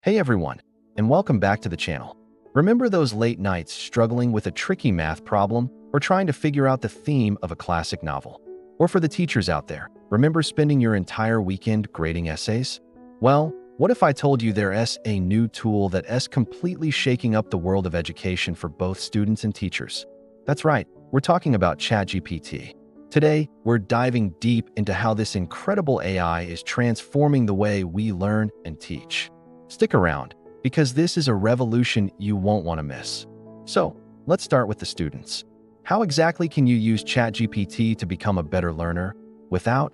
Hey everyone, and welcome back to the channel. Remember those late nights struggling with a tricky math problem or trying to figure out the theme of a classic novel? Or for the teachers out there, remember spending your entire weekend grading essays? Well, what if I told you there's a new tool that's completely shaking up the world of education for both students and teachers? That's right, we're talking about ChatGPT. Today, we're diving deep into how this incredible AI is transforming the way we learn and teach. Stick around, because this is a revolution you won't want to miss. So, let's start with the students. How exactly can you use ChatGPT to become a better learner without,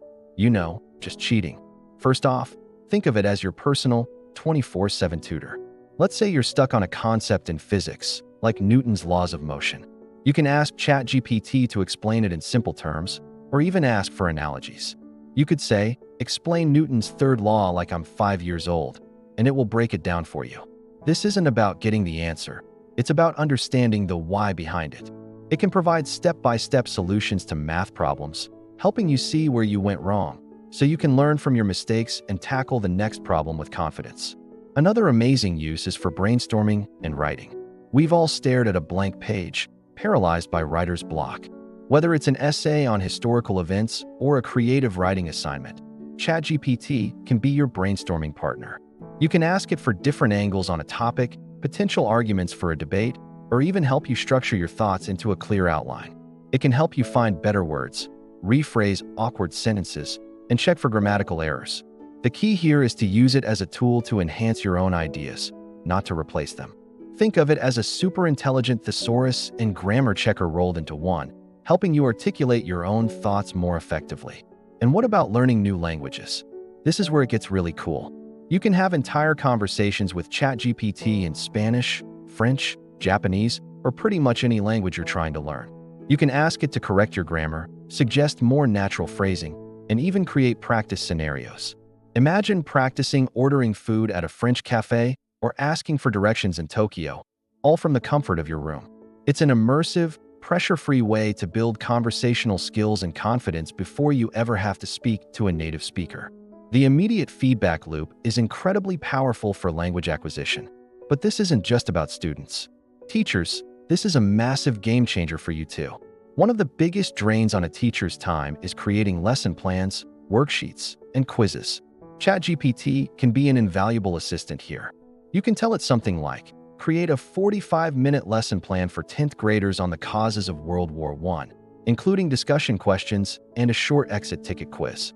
just cheating? First off, think of it as your personal 24/7 tutor. Let's say you're stuck on a concept in physics, like Newton's laws of motion. You can ask ChatGPT to explain it in simple terms, or even ask for analogies. You could say, explain Newton's third law like I'm 5 years old, and it will break it down for you. This isn't about getting the answer. It's about understanding the why behind it. It can provide step-by-step solutions to math problems, helping you see where you went wrong, so you can learn from your mistakes and tackle the next problem with confidence. Another amazing use is for brainstorming and writing. We've all stared at a blank page, paralyzed by writer's block. Whether it's an essay on historical events or a creative writing assignment, ChatGPT can be your brainstorming partner. You can ask it for different angles on a topic, potential arguments for a debate, or even help you structure your thoughts into a clear outline. It can help you find better words, rephrase awkward sentences, and check for grammatical errors. The key here is to use it as a tool to enhance your own ideas, not to replace them. Think of it as a super intelligent thesaurus and grammar checker rolled into one, helping you articulate your own thoughts more effectively. And what about learning new languages? This is where it gets really cool. You can have entire conversations with ChatGPT in Spanish, French, Japanese, or pretty much any language you're trying to learn. You can ask it to correct your grammar, suggest more natural phrasing, and even create practice scenarios. Imagine practicing ordering food at a French cafe or asking for directions in Tokyo, all from the comfort of your room. It's an immersive, pressure-free way to build conversational skills and confidence before you ever have to speak to a native speaker. The immediate feedback loop is incredibly powerful for language acquisition. But this isn't just about students. Teachers, this is a massive game changer for you too. One of the biggest drains on a teacher's time is creating lesson plans, worksheets, and quizzes. ChatGPT can be an invaluable assistant here. You can tell it something like, create a 45-minute lesson plan for 10th graders on the causes of World War I, including discussion questions and a short exit ticket quiz.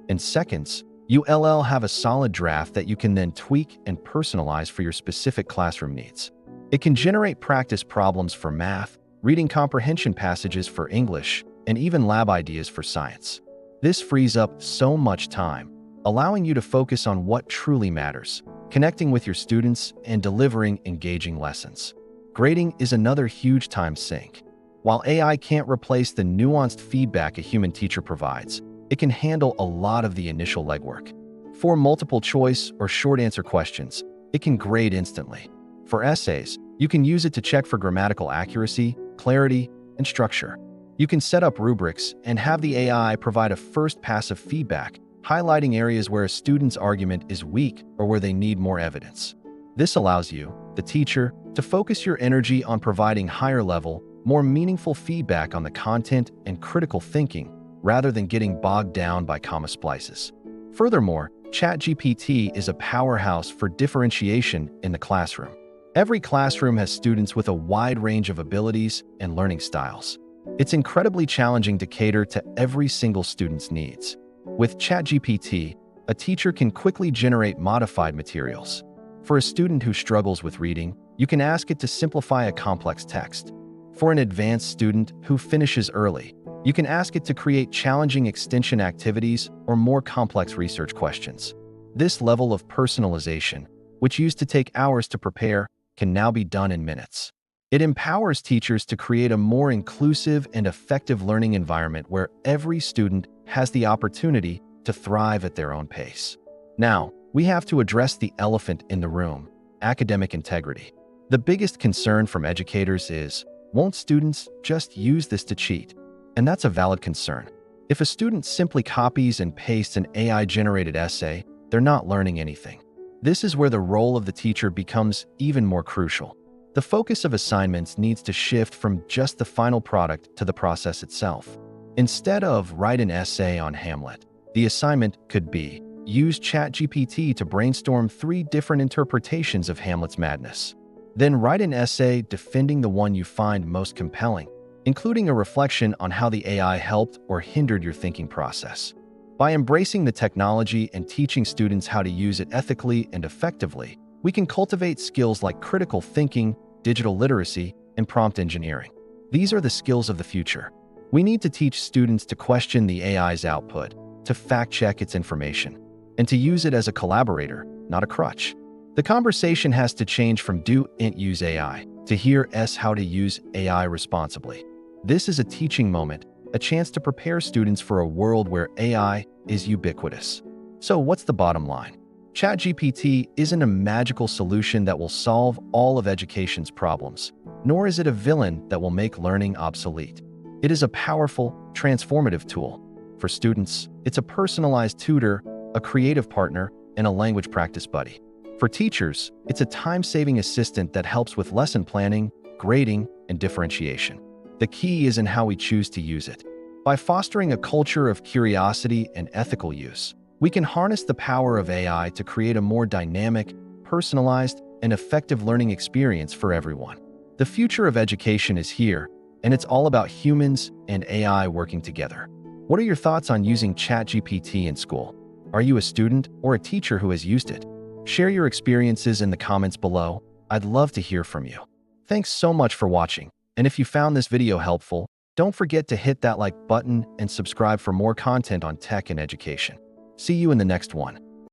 In seconds, you'll have a solid draft that you can then tweak and personalize for your specific classroom needs. It can generate practice problems for math, reading comprehension passages for English, and even lab ideas for science. This frees up so much time, allowing you to focus on what truly matters, connecting with your students and delivering engaging lessons. Grading is another huge time sink. While AI can't replace the nuanced feedback a human teacher provides, it can handle a lot of the initial legwork. For multiple choice or short answer questions, it can grade instantly. For essays, you can use it to check for grammatical accuracy, clarity, and structure. You can set up rubrics and have the AI provide a first pass of feedback, highlighting areas where a student's argument is weak or where they need more evidence. This allows you, the teacher, to focus your energy on providing higher level, more meaningful feedback on the content and critical thinking, rather than getting bogged down by comma splices. Furthermore, ChatGPT is a powerhouse for differentiation in the classroom. Every classroom has students with a wide range of abilities and learning styles. It's incredibly challenging to cater to every single student's needs. With ChatGPT, a teacher can quickly generate modified materials. For a student who struggles with reading, you can ask it to simplify a complex text. For an advanced student who finishes early, you can ask it to create challenging extension activities or more complex research questions. This level of personalization, which used to take hours to prepare, can now be done in minutes. It empowers teachers to create a more inclusive and effective learning environment where every student has the opportunity to thrive at their own pace. Now, we have to address the elephant in the room: academic integrity. The biggest concern from educators is, won't students just use this to cheat? And that's a valid concern. If a student simply copies and pastes an AI-generated essay, they're not learning anything. This is where the role of the teacher becomes even more crucial. The focus of assignments needs to shift from just the final product to the process itself. Instead of write an essay on Hamlet, the assignment could be use ChatGPT to brainstorm 3 different interpretations of Hamlet's madness. Then write an essay defending the one you find most compelling, including a reflection on how the AI helped or hindered your thinking process. By embracing the technology and teaching students how to use it ethically and effectively, we can cultivate skills like critical thinking, digital literacy, and prompt engineering. These are the skills of the future. We need to teach students to question the AI's output, to fact-check its information, and to use it as a collaborator, not a crutch. The conversation has to change from do-nt use AI to here's how to use AI responsibly. This is a teaching moment, a chance to prepare students for a world where AI is ubiquitous. So what's the bottom line? ChatGPT isn't a magical solution that will solve all of education's problems, nor is it a villain that will make learning obsolete. It is a powerful, transformative tool. For students, it's a personalized tutor, a creative partner, and a language practice buddy. For teachers, it's a time-saving assistant that helps with lesson planning, grading, and differentiation. The key is in how we choose to use it. By fostering a culture of curiosity and ethical use, we can harness the power of AI to create a more dynamic, personalized, and effective learning experience for everyone. The future of education is here, and it's all about humans and AI working together. What are your thoughts on using ChatGPT in school? Are you a student or a teacher who has used it? Share your experiences in the comments below. I'd love to hear from you. Thanks so much for watching. And if you found this video helpful, don't forget to hit that like button and subscribe for more content on tech and education. See you in the next one.